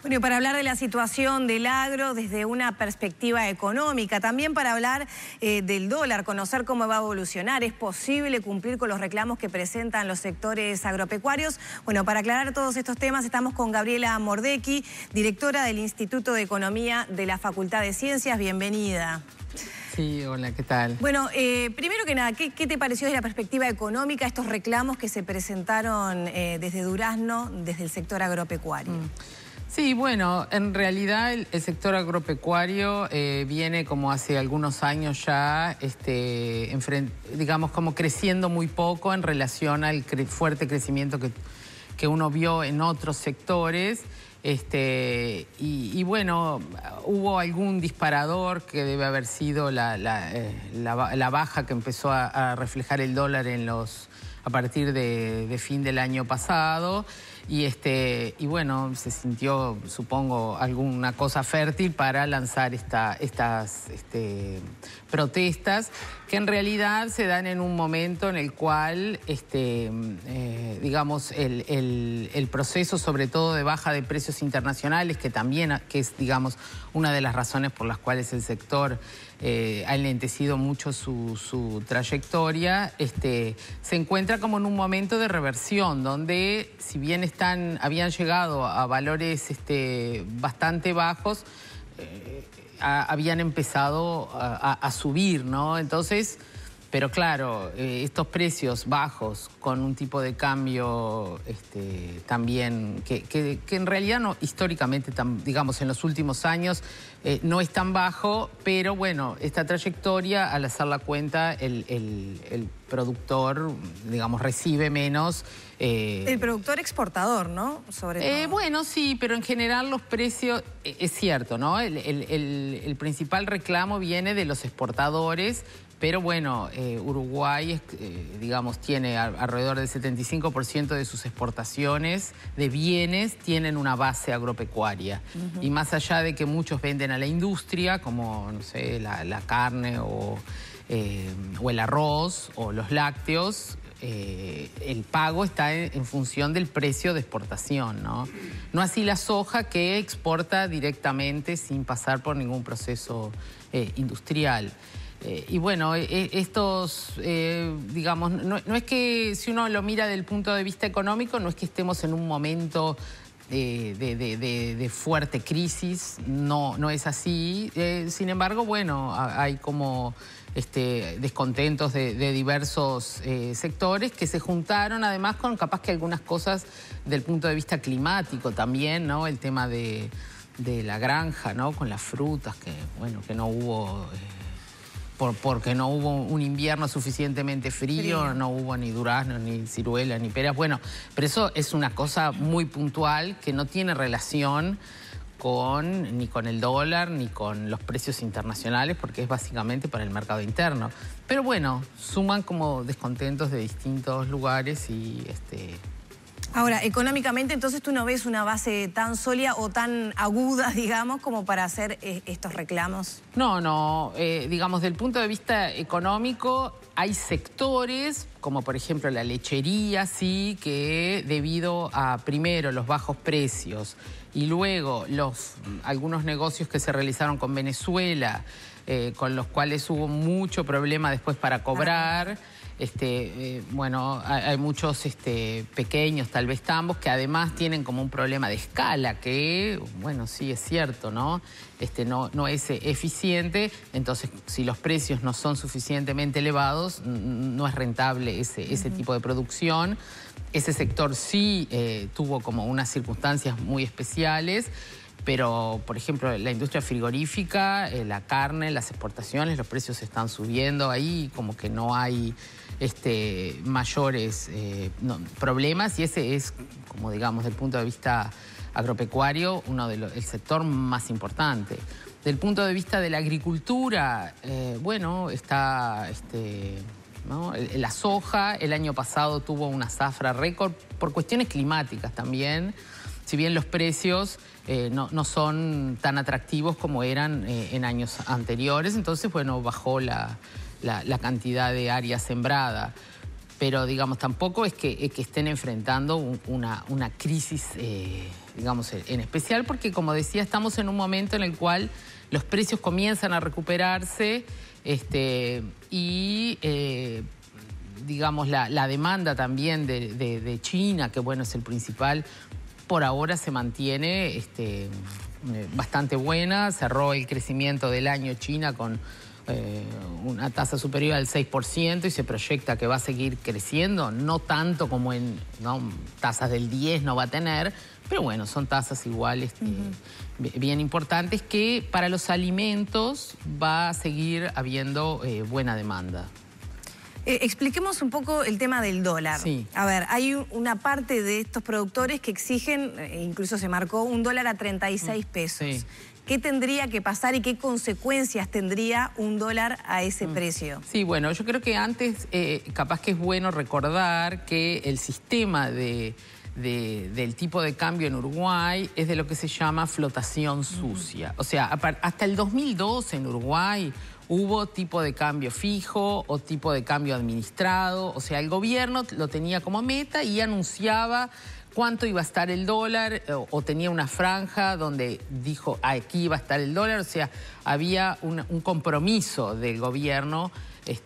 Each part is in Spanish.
Bueno, y para hablar de la situación del agro desde una perspectiva económica, también para hablar del dólar, conocer cómo va a evolucionar, ¿es posible cumplir con los reclamos que presentan los sectores agropecuarios? Bueno, para aclarar todos estos temas estamos con Gabriela Mordecki, directora del Instituto de Economía de la Facultad de Ciencias. Bienvenida. Sí, hola, ¿qué tal? Bueno, primero que nada, ¿qué te pareció desde la perspectiva económica estos reclamos que se presentaron desde Durazno, desde el sector agropecuario? Sí, bueno, en realidad el sector agropecuario viene como hace algunos años ya, digamos, como creciendo muy poco en relación al fuerte crecimiento que uno vio en otros sectores. Y bueno, hubo algún disparador que debe haber sido la baja que empezó a reflejar el dólar a partir de fin del año pasado. Y bueno, se sintió, supongo, alguna cosa fértil para lanzar estas protestas, que en realidad se dan en un momento en el cual, digamos, el proceso, sobre todo de baja de precios internacionales, que es, digamos, una de las razones por las cuales el sector ha enlentecido mucho su trayectoria, se encuentra como en un momento de reversión, donde si bien habían llegado a valores bastante bajos, habían empezado a subir, ¿no? Entonces, pero claro, estos precios bajos con un tipo de cambio también que en realidad no, históricamente, digamos, en los últimos años no es tan bajo, pero bueno, esta trayectoria, al hacer la cuenta, el productor, digamos, recibe menos. El productor exportador, ¿no? Sobre todo. Bueno, sí, pero en general los precios, es cierto, ¿no? El principal reclamo viene de los exportadores. Pero bueno, Uruguay, digamos, tiene alrededor del 75% de sus exportaciones de bienes tienen una base agropecuaria. Y más allá de que muchos venden a la industria, como, no sé, la carne o el arroz o los lácteos, el pago está en función del precio de exportación, ¿no? No así la soja, que exporta directamente sin pasar por ningún proceso industrial. Y bueno, digamos, no es que, si uno lo mira desde el punto de vista económico, no es que estemos en un momento de fuerte crisis, no es así. Sin embargo, bueno, hay como descontentos de diversos sectores que se juntaron, además con capaz que algunas cosas del punto de vista climático también, ¿no? El tema de la granja, ¿no? Con las frutas, que bueno, que no hubo... porque no hubo un invierno suficientemente frío, no hubo ni duraznos, ni ciruelas, ni peras. Bueno, pero eso es una cosa muy puntual que no tiene relación ni con el dólar, ni con los precios internacionales, porque es básicamente para el mercado interno. Pero bueno, suman como descontentos de distintos lugares y... Ahora, económicamente, entonces, ¿tú no ves una base tan sólida o tan aguda, digamos, como para hacer estos reclamos? No, digamos, desde el punto de vista económico, hay sectores, como por ejemplo la lechería, sí, que debido a, primero, los bajos precios y luego algunos negocios que se realizaron con Venezuela, con los cuales hubo mucho problema después para cobrar. Bueno, hay muchos pequeños, tal vez tambos, que además tienen como un problema de escala, que, bueno, sí es cierto, ¿no? No es eficiente, entonces si los precios no son suficientemente elevados, no es rentable ese tipo de producción. Ese sector sí tuvo como unas circunstancias muy especiales, pero, por ejemplo, la industria frigorífica, la carne, las exportaciones, los precios están subiendo ahí, como que no hay mayores problemas, y ese es, como digamos, desde el punto de vista agropecuario, el sector más importante. Del punto de vista de la agricultura, bueno, está... ¿no? La soja el año pasado tuvo una zafra récord por cuestiones climáticas también. Si bien los precios no son tan atractivos como eran en años anteriores, entonces, bueno, bajó la cantidad de área sembrada. pero digamos, tampoco es que estén enfrentando una crisis, digamos, en especial, porque como decía, estamos en un momento en el cual los precios comienzan a recuperarse y digamos, la demanda también de China, que bueno, es el principal, por ahora se mantiene bastante buena. Cerró el crecimiento del año China con una tasa superior al 6% y se proyecta que va a seguir creciendo, no tanto como en tasas del 10 no va a tener, pero bueno, son tasas iguales bien importantes, que para los alimentos va a seguir habiendo buena demanda. Expliquemos un poco el tema del dólar. Sí. A ver, hay una parte de estos productores que exigen, incluso se marcó, un dólar a 36 pesos. Sí. ¿Qué tendría que pasar y qué consecuencias tendría un dólar a ese precio? Sí, bueno, yo creo que antes capaz que es bueno recordar que el sistema del tipo de cambio en Uruguay es de lo que se llama flotación sucia. O sea, hasta el 2002 en Uruguay hubo tipo de cambio fijo o tipo de cambio administrado. O sea, el gobierno lo tenía como meta y anunciaba cuánto iba a estar el dólar, o tenía una franja donde dijo aquí iba a estar el dólar. O sea, había un compromiso del gobierno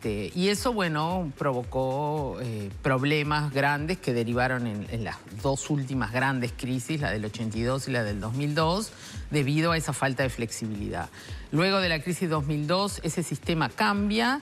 y eso, bueno, provocó problemas grandes que derivaron en las dos últimas grandes crisis, la del 82 y la del 2002, debido a esa falta de flexibilidad. Luego de la crisis 2002, ese sistema cambia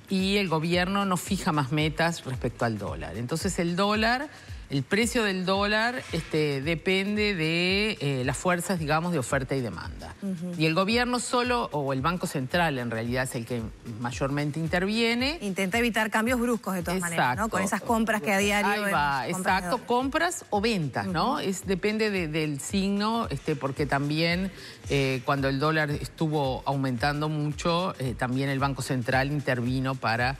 y el gobierno no fija más metas respecto al dólar. Entonces el precio del dólar depende de las fuerzas, digamos, de oferta y demanda. Y el gobierno solo, o el Banco Central en realidad es el que mayormente interviene. Intenta evitar cambios bruscos de todas maneras, ¿no? Con esas compras que a diario... Ahí va, exacto, compras o ventas, ¿no? Depende del signo, porque también cuando el dólar estuvo aumentando mucho, también el Banco Central intervino para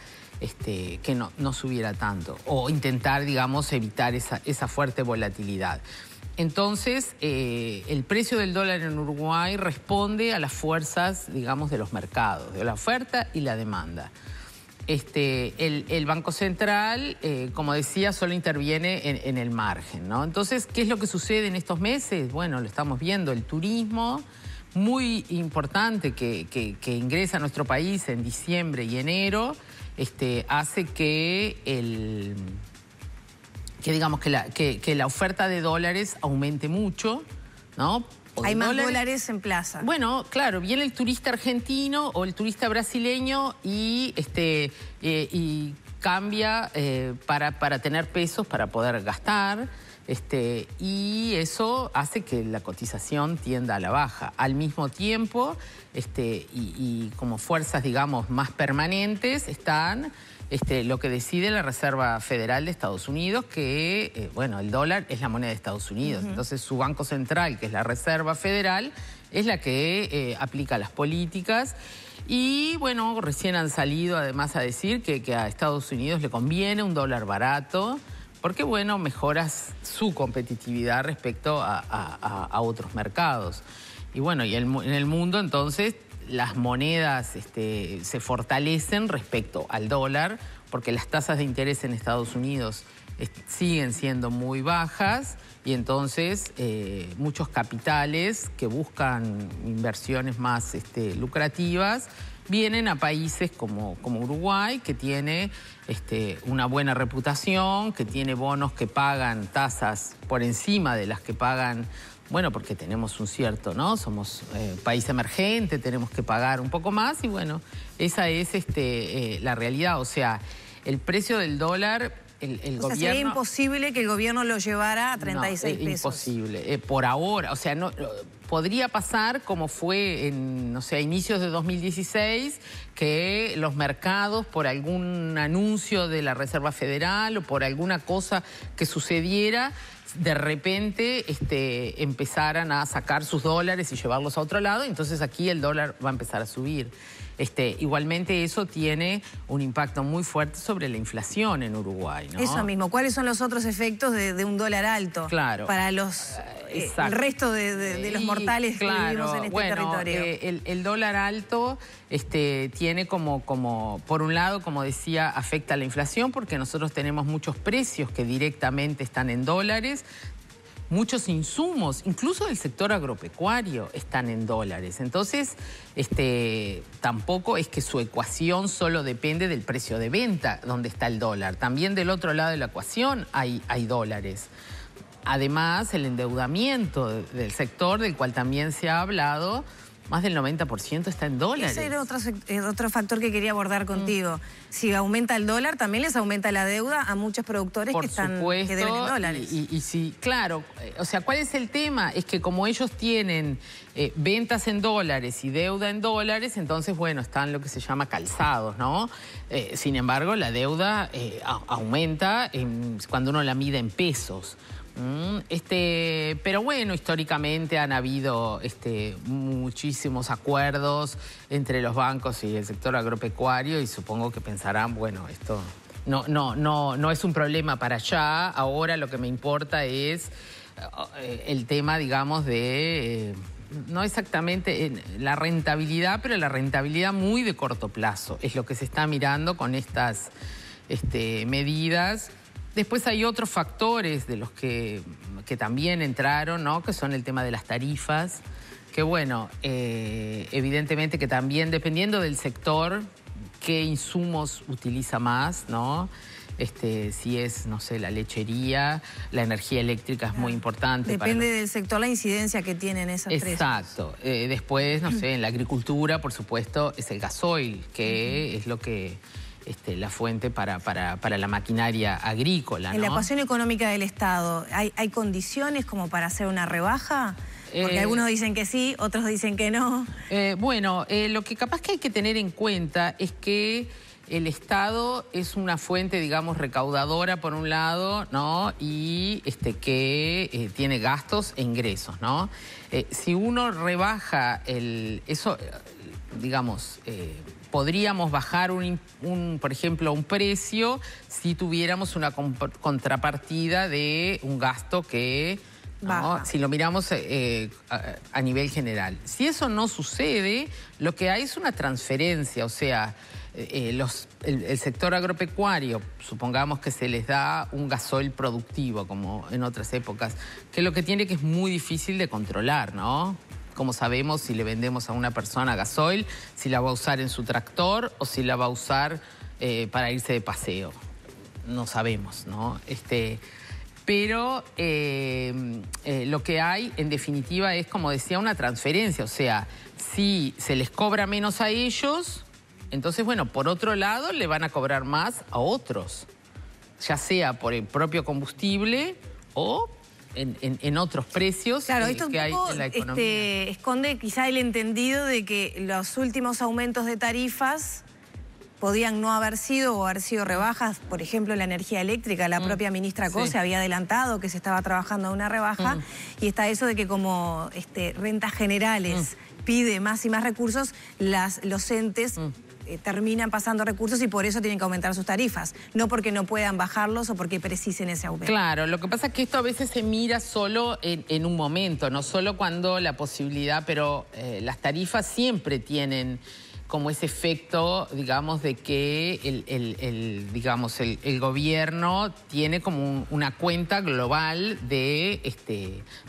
que no subiera tanto, o intentar, digamos, evitar esa fuerte volatilidad. Entonces, el precio del dólar en Uruguay responde a las fuerzas, digamos, de los mercados, de la oferta y la demanda. El Banco Central, como decía, solo interviene en el margen, ¿no? Entonces, ¿qué es lo que sucede en estos meses? Bueno, lo estamos viendo, el turismo, muy importante que ingresa a nuestro país en diciembre y enero, hace que digamos que la oferta de dólares aumente mucho, ¿no? Hay más dólares en plaza. Bueno, claro, viene el turista argentino o el turista brasileño y cambia para tener pesos para poder gastar. Y eso hace que la cotización tienda a la baja. Al mismo tiempo, y como fuerzas, digamos, más permanentes, están lo que decide la Reserva Federal de Estados Unidos, que, bueno, el dólar es la moneda de Estados Unidos. Entonces, su Banco Central, que es la Reserva Federal, es la que aplica las políticas. Y, bueno, recién han salido, además, a decir que a Estados Unidos le conviene un dólar barato, porque, bueno, mejoras su competitividad respecto a otros mercados. Y, bueno, y en el mundo, entonces, las monedas se fortalecen respecto al dólar, porque las tasas de interés en Estados Unidos siguen siendo muy bajas, y entonces muchos capitales que buscan inversiones más lucrativas vienen a países como Uruguay, que tiene una buena reputación, que tiene bonos que pagan tasas por encima de las que pagan, bueno, porque tenemos un cierto, ¿no? Somos país emergente, tenemos que pagar un poco más y, bueno, esa es la realidad. O sea, el precio del dólar, el gobierno... Sería imposible que el gobierno lo llevara a 36 pesos. Imposible, por ahora. O sea, no... Podría pasar como fue no sé, a inicios de 2016, que los mercados, por algún anuncio de la Reserva Federal o por alguna cosa que sucediera, de repente empezaran a sacar sus dólares y llevarlos a otro lado, entonces aquí el dólar va a empezar a subir. Igualmente eso tiene un impacto muy fuerte sobre la inflación en Uruguay, ¿no? Eso mismo. ¿Cuáles son los otros efectos de un dólar alto? Claro. Para el resto de los mortales que vivimos en este territorio. El dólar alto tiene como, por un lado, como decía, afecta a la inflación porque nosotros tenemos muchos precios que directamente están en dólares. Muchos insumos, incluso del sector agropecuario, están en dólares. Entonces, tampoco es que su ecuación solo depende del precio de venta, donde está el dólar. También del otro lado de la ecuación hay dólares. Además, el endeudamiento del sector, del cual también se ha hablado, más del 90% está en dólares. Ese era otro factor que quería abordar contigo. Si aumenta el dólar, también les aumenta la deuda a muchos productores que deben en dólares. Y sí, claro, o sea, ¿cuál es el tema? Es que como ellos tienen ventas en dólares y deuda en dólares, entonces, bueno, están lo que se llama calzados, ¿no? Sin embargo, la deuda aumenta cuando uno la mide en pesos. Pero bueno, históricamente han habido muchísimos acuerdos entre los bancos y el sector agropecuario y supongo que pensarán, bueno, esto no es un problema para allá. Ahora lo que me importa es el tema, digamos, de no exactamente la rentabilidad, pero la rentabilidad muy de corto plazo. Es lo que se está mirando con estas medidas. Después hay otros factores de los que también entraron, ¿no? Que son el tema de las tarifas, que bueno, evidentemente que también dependiendo del sector, qué insumos utiliza más, ¿no? Si es, no sé, la lechería, la energía eléctrica es muy importante. Depende del sector la incidencia que tienen esas precios. Exacto. Después, no sé, en la agricultura, por supuesto, es el gasoil, que es lo que... la fuente para la maquinaria agrícola, ¿no? En la ecuación económica del Estado, ¿hay condiciones como para hacer una rebaja? Porque algunos dicen que sí, otros dicen que no. Bueno, lo que capaz que hay que tener en cuenta es que el Estado es una fuente, digamos, recaudadora por un lado, ¿no? Y que tiene gastos e ingresos, ¿no? Si uno rebaja eso, digamos... podríamos bajar, por ejemplo, un precio si tuviéramos una contrapartida de un gasto que, ¿no? Si lo miramos a nivel general. Si eso no sucede, lo que hay es una transferencia, o sea, el sector agropecuario, supongamos que se les da un gasoil productivo, como en otras épocas, que lo que tiene que es muy difícil de controlar, ¿no? Como sabemos, si le vendemos a una persona gasoil, si la va a usar en su tractor o si la va a usar para irse de paseo. No sabemos, ¿no? Pero lo que hay, en definitiva, es, como decía, una transferencia. O sea, si se les cobra menos a ellos, entonces, bueno, por otro lado, le van a cobrar más a otros. Ya sea por el propio combustible o... En otros precios claro, esto que hay en la economía. Esconde quizá el entendido de que los últimos aumentos de tarifas podían no haber sido o haber sido rebajas, por ejemplo, la energía eléctrica. La propia ministra Cose había adelantado que se estaba trabajando en una rebaja y está eso de que como rentas generales pide más y más recursos, los entes... terminan pasando recursos y por eso tienen que aumentar sus tarifas, no porque no puedan bajarlos o porque precisen ese aumento. Claro, lo que pasa es que esto a veces se mira solo en un momento, no solo cuando la posibilidad, pero las tarifas siempre tienen como ese efecto, digamos, de que el gobierno tiene como una cuenta global de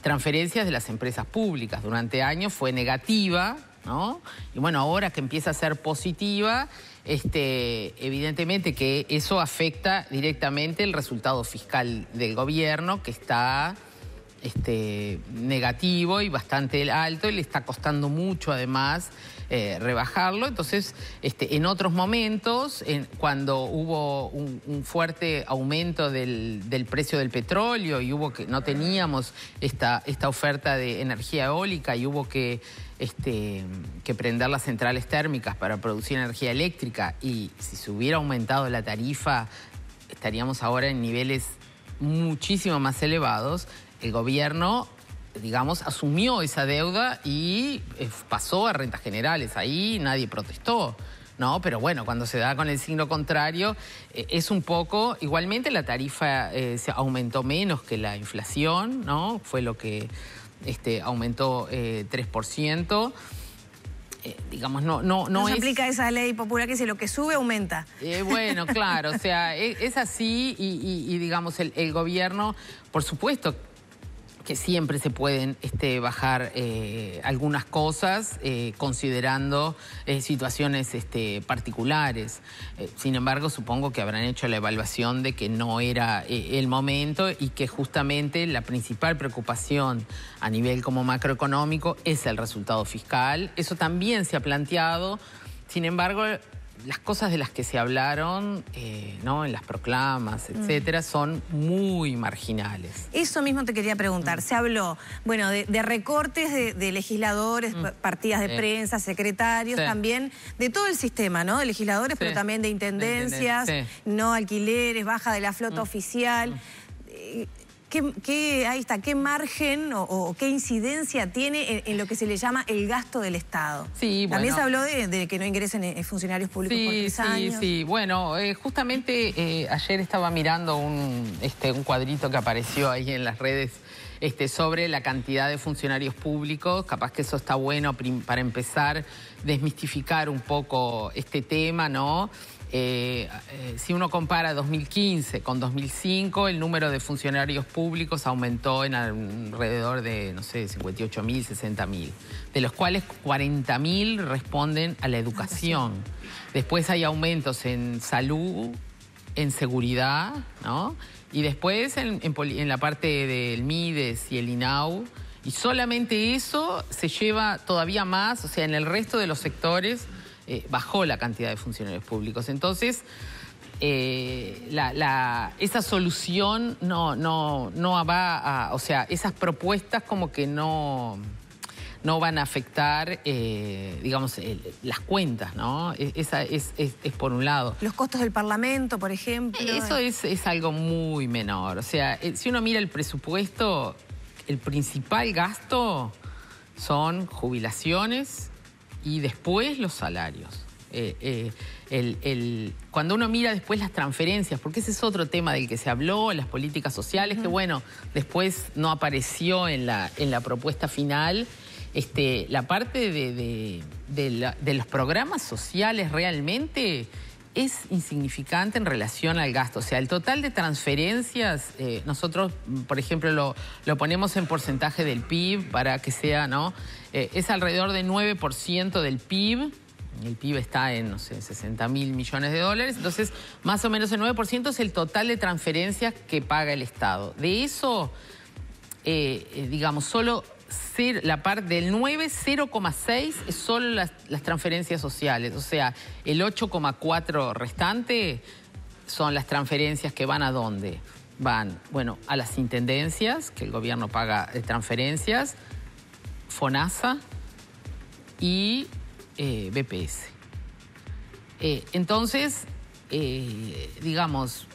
transferencias de las empresas públicas. Durante años fue negativa, ¿no? Y bueno, ahora que empieza a ser positiva, evidentemente que eso afecta directamente el resultado fiscal del gobierno, que está negativo y bastante alto, y le está costando mucho además rebajarlo. Entonces, en otros momentos, cuando hubo un fuerte aumento del precio del petróleo y no teníamos esta oferta de energía eólica y hubo que prender las centrales térmicas para producir energía eléctrica, y si se hubiera aumentado la tarifa estaríamos ahora en niveles muchísimo más elevados. El gobierno digamos, asumió esa deuda y pasó a rentas generales. Ahí nadie protestó, ¿no? Pero bueno, cuando se da con el signo contrario, es un poco... Igualmente la tarifa se aumentó menos que la inflación, ¿no? Fue lo que aumentó 3%. Digamos, no se es... aplica esa ley popular que dice lo que sube aumenta. Bueno, claro, o sea, es así y digamos, el gobierno, por supuesto que siempre se pueden bajar algunas cosas considerando situaciones particulares. Sin embargo, supongo que habrán hecho la evaluación de que no era el momento y que justamente la principal preocupación a nivel como macroeconómico es el resultado fiscal. Eso también se ha planteado. Sin embargo, las cosas de las que se hablaron, ¿no? En las proclamas, etcétera, son muy marginales. Eso mismo te quería preguntar. Se habló, bueno, de recortes de legisladores, partidas de prensa, secretarios, también de todo el sistema, ¿no? De legisladores, pero también de intendencias, no alquileres, baja de la flota oficial. Ahí está, ¿qué margen o qué incidencia tiene en lo que se le llama el gasto del Estado? Sí, bueno. También se habló de que no ingresen funcionarios públicos por 3 años. Sí. Bueno, justamente ayer estaba mirando un cuadrito que apareció ahí en las redes sobre la cantidad de funcionarios públicos. Capaz que eso está bueno para empezar a desmistificar un poco este tema, ¿no? Si uno compara 2015 con 2005, el número de funcionarios públicos aumentó en alrededor de, no sé, 58.000, 60.000, de los cuales 40.000 responden a la educación. Después hay aumentos en salud, en seguridad, ¿no? Y después en la parte del MIDES y el INAU. Y solamente eso se lleva todavía más, o sea, en el resto de los sectores bajó la cantidad de funcionarios públicos. Entonces, esa solución no va a... O sea, esas propuestas como que no van a afectar, digamos, las cuentas, ¿no? Esa es por un lado. Los costos del Parlamento, por ejemplo. Eso es algo muy menor. O sea, si uno mira el presupuesto, el principal gasto son jubilaciones y después los salarios. Cuando uno mira después las transferencias, porque ese es otro tema del que se habló, las políticas sociales, que bueno, después no apareció en la propuesta final. La parte de los programas sociales realmente es insignificante en relación al gasto. O sea, el total de transferencias, nosotros, por ejemplo, lo ponemos en porcentaje del PIB para que sea, ¿no? Es alrededor de 9% del PIB. El PIB está en, no sé, 60.000 millones de dólares. Entonces, más o menos el 9% es el total de transferencias que paga el Estado. De eso, digamos, solo la parte del 0,6 es solo las transferencias sociales. O sea, el 8,4 restante son las transferencias que van ¿a dónde? Van, bueno, a las intendencias, que el gobierno paga transferencias, FONASA y BPS. Entonces, digamos,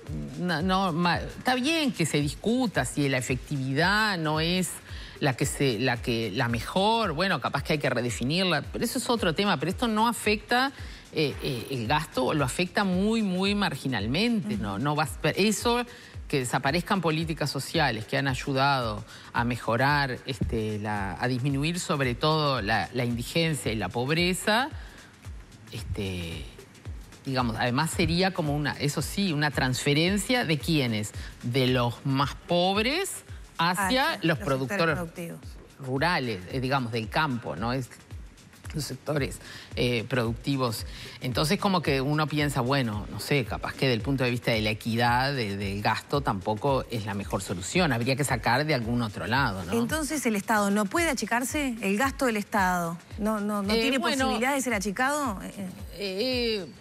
está bien que se discuta si la efectividad no es la mejor, bueno, capaz que hay que redefinirla, pero eso es otro tema, pero esto no afecta el gasto, lo afecta muy, muy marginalmente, no va a, eso, que desaparezcan políticas sociales que han ayudado a mejorar, a disminuir sobre todo la indigencia y la pobreza, digamos, además sería como eso sí, una transferencia de ¿quiénes? De los más pobres hacia los productores rurales, digamos, del campo, ¿no? Los sectores productivos. Entonces, como que uno piensa, bueno, no sé, capaz que desde el punto de vista de la equidad, del gasto, tampoco es la mejor solución. Habría que sacar de algún otro lado, ¿no? Entonces, ¿el Estado no puede achicarse? ¿El gasto del Estado no tiene posibilidad de ser achicado?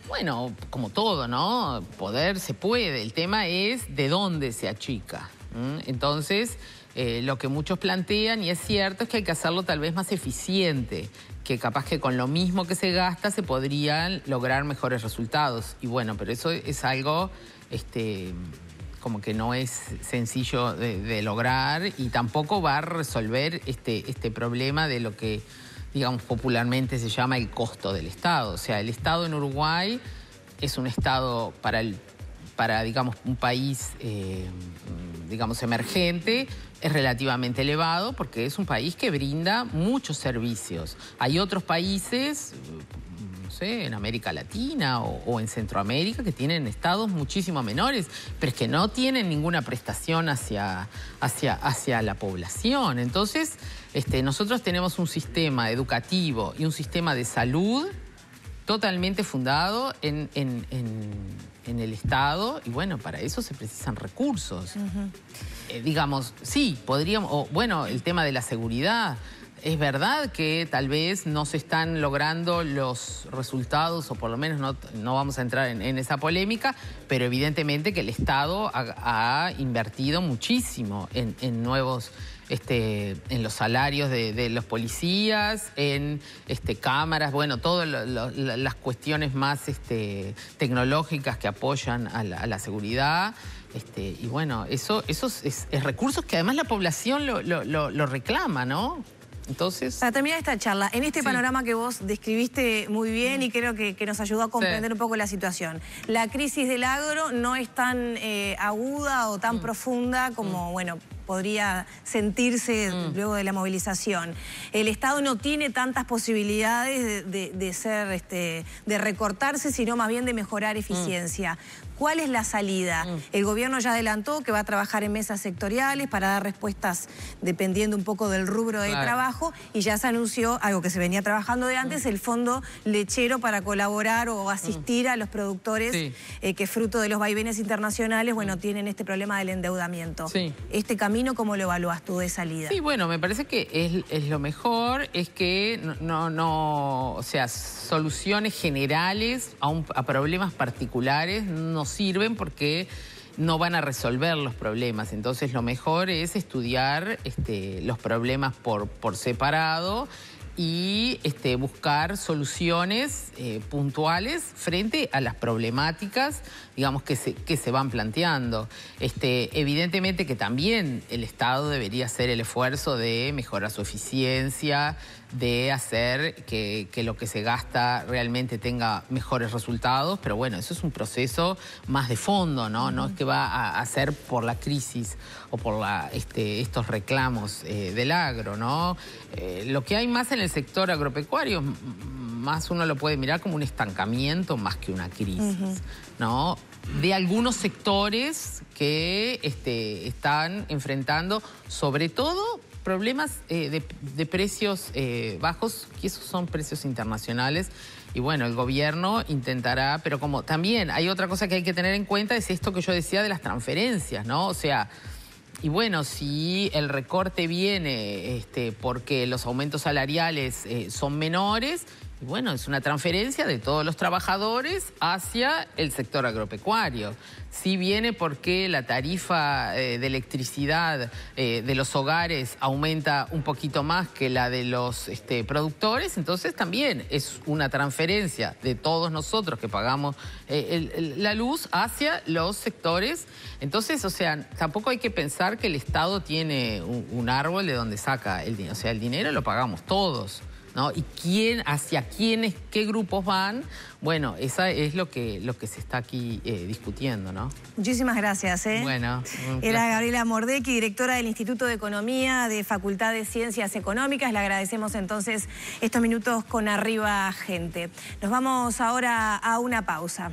Bueno, como todo, ¿no? Poder se puede. El tema es de dónde se achica. Entonces, lo que muchos plantean, y es cierto, es que hay que hacerlo tal vez más eficiente, que capaz que con lo mismo que se gasta se podrían lograr mejores resultados. Y bueno, pero eso es algo como que no es sencillo de lograr y tampoco va a resolver este problema de lo que, digamos, popularmente se llama el costo del Estado. O sea, el Estado en Uruguay es un Estado para digamos, un país, digamos, emergente, es relativamente elevado porque es un país que brinda muchos servicios. Hay otros países, no sé, en América Latina o en Centroamérica que tienen estados muchísimo menores, pero es que no tienen ninguna prestación hacia la población. Entonces, nosotros tenemos un sistema educativo y un sistema de salud totalmente fundado en el Estado, y bueno, para eso se precisan recursos. Digamos, sí, podríamos, o bueno, el tema de la seguridad. Es verdad que tal vez no se están logrando los resultados, o por lo menos no vamos a entrar en esa polémica, pero evidentemente que el Estado ha invertido muchísimo en nuevos, en los salarios de los policías, en cámaras, bueno, todas las cuestiones más tecnológicas que apoyan a la seguridad. Y bueno, eso es recursos que además la población lo reclama, ¿no? Entonces, para terminar esta charla, en este panorama que vos describiste muy bien y creo que nos ayudó a comprender un poco la situación, la crisis del agro no es tan aguda o tan profunda como, bueno, podría sentirse luego de la movilización. El Estado no tiene tantas posibilidades de recortarse, sino más bien de mejorar eficiencia. ¿Cuál es la salida? El gobierno ya adelantó que va a trabajar en mesas sectoriales para dar respuestas dependiendo un poco del rubro de trabajo, y ya se anunció algo que se venía trabajando de antes, el fondo lechero para colaborar o asistir a los productores que fruto de los vaivenes internacionales, bueno, tienen este problema del endeudamiento. Este camino, ¿cómo lo evalúas tú de salida? Sí, bueno, me parece que es lo mejor, es que o sea, soluciones generales a problemas particulares no sirven porque no van a resolver los problemas. Entonces lo mejor es estudiar los problemas por separado y buscar soluciones puntuales frente a las problemáticas, digamos, que se van planteando. Evidentemente que también el Estado debería hacer el esfuerzo de mejorar su eficiencia, de hacer que lo que se gasta realmente tenga mejores resultados, pero bueno, eso es un proceso más de fondo, ¿no? No es que va a ser por la crisis o por estos reclamos del agro, ¿no? Lo que hay más en el sector agropecuario, más uno lo puede mirar como un estancamiento más que una crisis, ¿no? De algunos sectores que están enfrentando, sobre todo, problemas de precios bajos, que esos son precios internacionales. Y bueno, el gobierno intentará, pero como también hay otra cosa que hay que tener en cuenta, es esto que yo decía de las transferencias, ¿no? O sea, y bueno, si el recorte viene porque los aumentos salariales son menores, y bueno, es una transferencia de todos los trabajadores hacia el sector agropecuario. Si viene porque la tarifa de electricidad de los hogares aumenta un poquito más que la de los productores, entonces también es una transferencia de todos nosotros que pagamos la luz hacia los sectores. Entonces, o sea, tampoco hay que pensar que el Estado tiene un árbol de donde saca el dinero. O sea, el dinero lo pagamos todos, ¿no? ¿Y hacia quiénes, qué grupos van? Bueno, esa es lo que se está aquí discutiendo, ¿no? Muchísimas gracias. Bueno. Era Gabriela Mordecki, directora del Instituto de Economía de Facultad de Ciencias Económicas. Le agradecemos entonces estos minutos con Arriba Gente. Nos vamos ahora a una pausa.